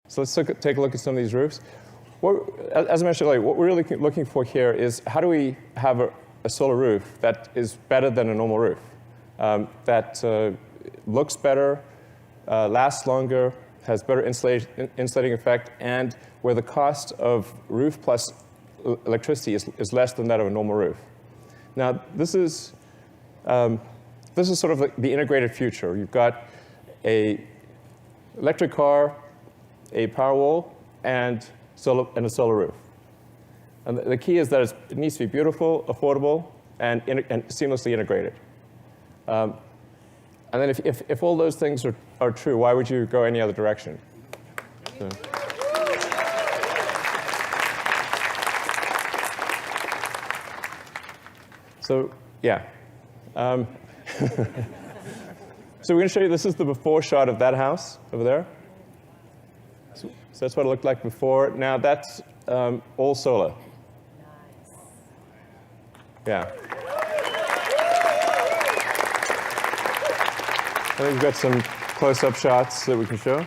So let's take a look at some of these roofs. As I mentioned earlier, what we're really looking for here is how do we have a solar roof that is better than a normal roof, that looks better, lasts longer, has better insulating effect, and where the cost of roof plus electricity is less than that of a normal roof. Now, this is sort of the integrated future. You've got a electric car, a Powerwall, and a solar roof. And the key is that it needs to be beautiful, affordable, and seamlessly integrated. And then if all those things are true, why would you go any other direction? So yeah. So we're going to show you, this is the before shot of that house over there. So that's what it looked like before. Now that's all solar. Nice. Yeah. I think we've got some close-up shots that we can show.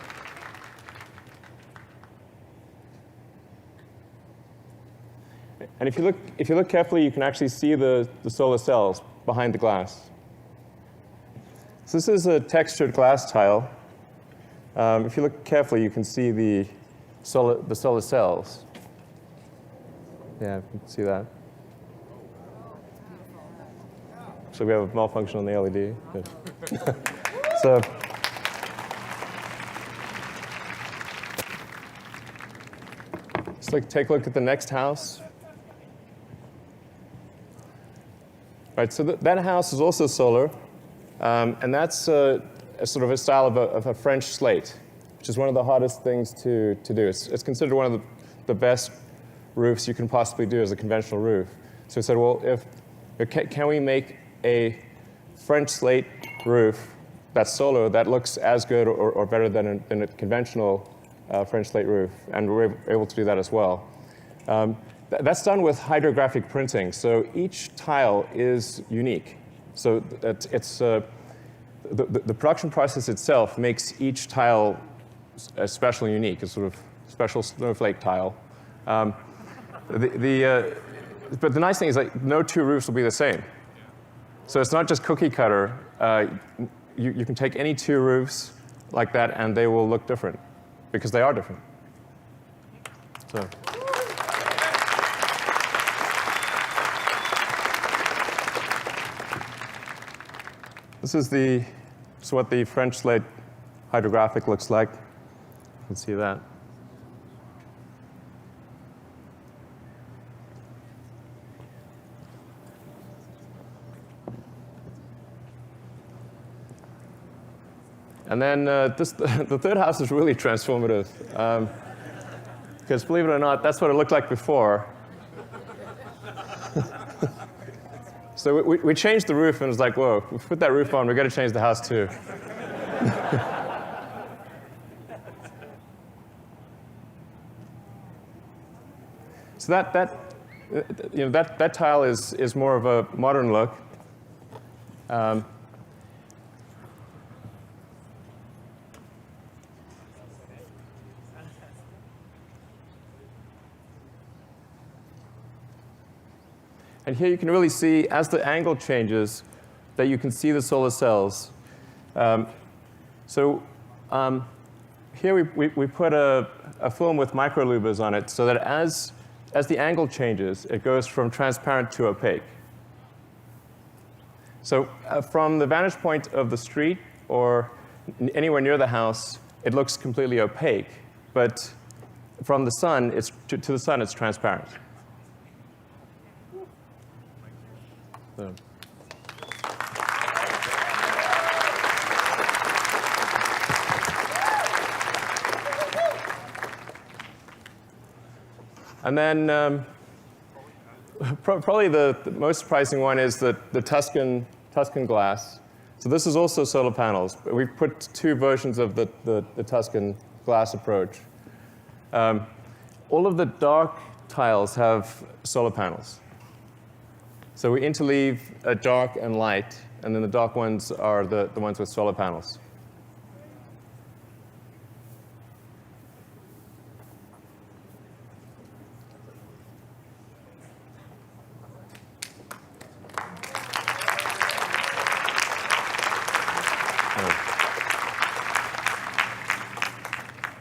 And if you look carefully, you can actually see the solar cells behind the glass. So this is a textured glass tile. If you look carefully, you can see the solar cells. Yeah, you can see that. So we have a malfunction on the LED. So let's take a look at the next house. Right, so that house is also solar, and that's a sort of a style of a French slate, which is one of the hardest things to do. It's considered one of the best roofs you can possibly do as a conventional roof. So we said, well, can we make a French slate roof that's solar that looks as good or better than a conventional French slate roof? And we're able to do that as well. That's done with hydrographic printing. So each tile is unique. So the production process itself makes each tile special and unique, a sort of special snowflake tile. But the nice thing is that no two roofs will be the same. So it's not just cookie cutter. You can take any two roofs like that, and they will look different, because they are different. So. This is what the French slate hydrographic looks like. You can see that. And then the third house is really transformative. Because believe it or not, that's what it looked like before. So we changed the roof, and it was like, whoa, we put that roof on, we've got to change the house too. So that tile is more of a modern look. And here you can really see, as the angle changes, that you can see the solar cells. Here we put a film with microlouvers on it so that as the angle changes, it goes from transparent to opaque. So from the vantage point of the street or anywhere near the house, it looks completely opaque. But from the sun, to the sun, it's transparent. So. And then probably the most surprising one is the Tuscan glass. So this is also solar panels. We've put two versions of the Tuscan glass approach. All of the dark tiles have solar panels. So we interleave dark and light, and then the dark ones are the ones with solar panels.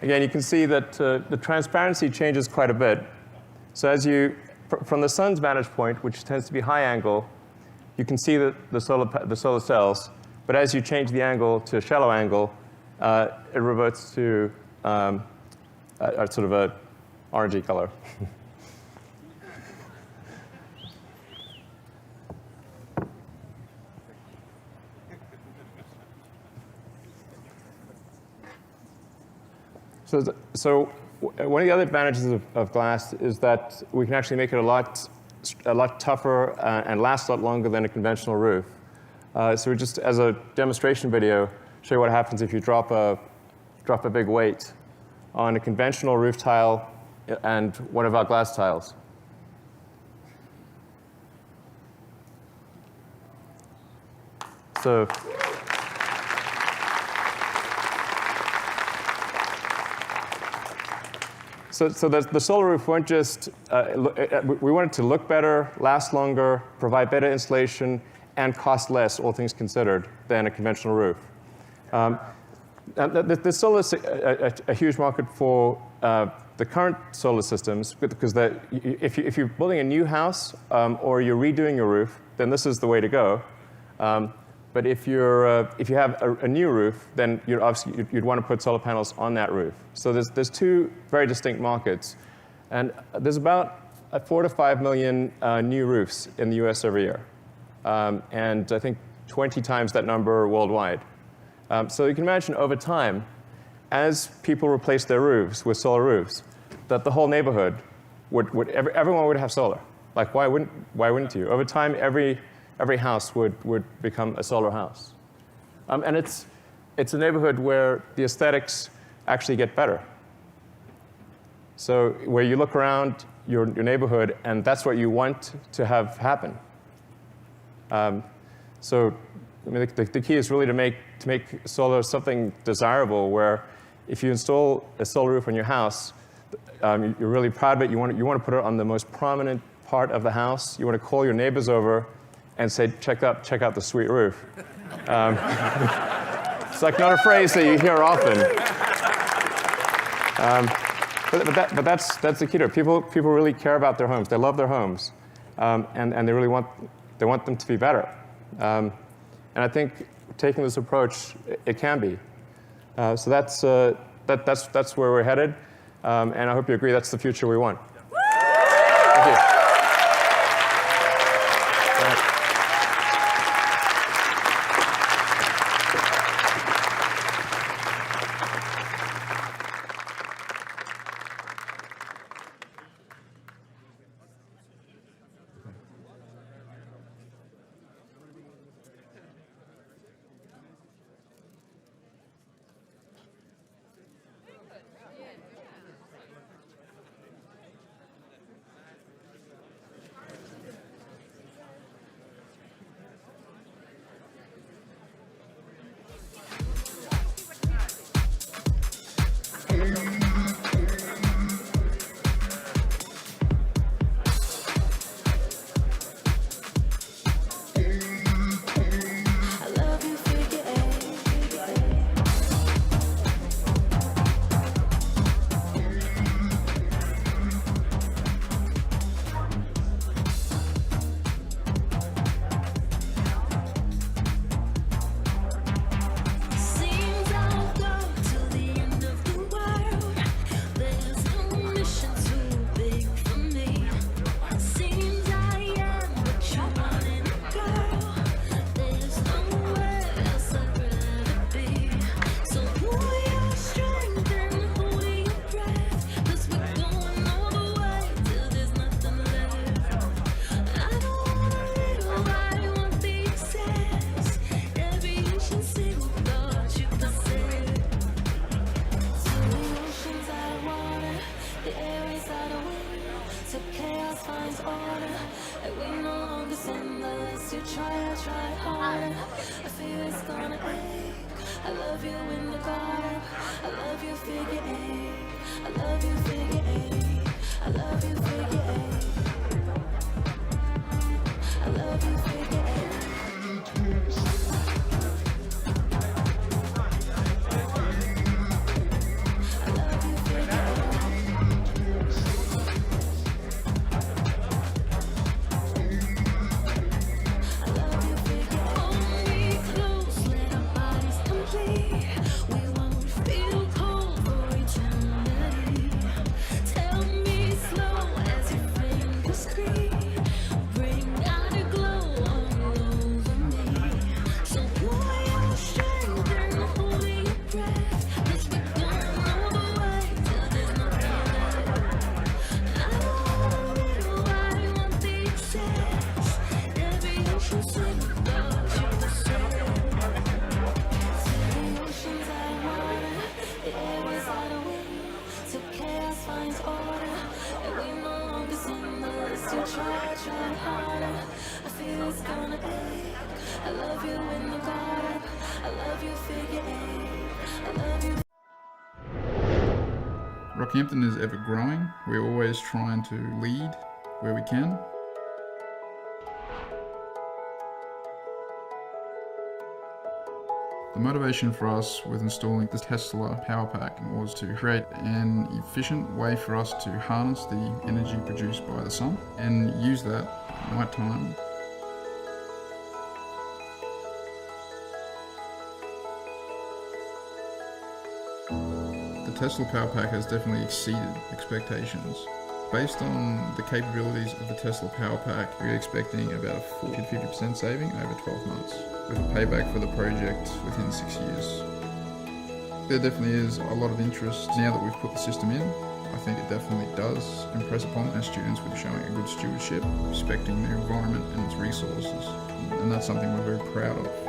Again, you can see that the transparency changes quite a bit. So as you, from the sun's vantage point, which tends to be high angle, you can see the solar cells. But as you change the angle to shallow angle, it reverts to a sort of a orangey color. So one of the other advantages of glass is that we can actually make it a lot tougher and last a lot longer than a conventional roof. So we just, as a demonstration video, show you what happens if you drop a big weight on a conventional roof tile and one of our glass tiles. So the solar roof weren't just, we wanted to look better, last longer, provide better insulation, and cost less, all things considered, than a conventional roof. There's still a huge market for the current solar systems, because if you're building a new house or you're redoing your roof, then this is the way to go. But if you have a new roof, then you'd want to put solar panels on that roof. So there's two very distinct markets, and there's about 4 to 5 million new roofs in the US every year, and I think 20 times that number worldwide. So you can imagine over time, as people replace their roofs with solar roofs, that the whole neighborhood everyone would have solar. Like why wouldn't you? Over time, every house would become a solar house. And it's a neighborhood where the aesthetics actually get better. So where you look around your neighborhood, and that's what you want to have happen. So I mean, the key is really to make solar something desirable, where if you install a solar roof on your house, you're really proud of it. You want to put it on the most prominent part of the house. You want to call your neighbors over and say, check out the sweet roof. It's like not a phrase that you hear often. But that's the key to it. People really care about their homes. They love their homes, and they really want them to be better. And I think taking this approach, it can be. So that's where we're headed, and I hope you agree that's the future we want. Thank you. Rockhampton is ever growing. We're always trying to lead where we can. The motivation for us with installing the Tesla Power Pack was to create an efficient way for us to harness the energy produced by the sun and use that at night time. The Tesla Power Pack has definitely exceeded expectations. Based on the capabilities of the Tesla Power Pack, we're expecting about a 40 to 50% saving over 12 months, with a payback for the project within 6 years. There definitely is a lot of interest now that we've put the system in. I think it definitely does impress upon our students with showing a good stewardship, respecting the environment and its resources, and that's something we're very proud of.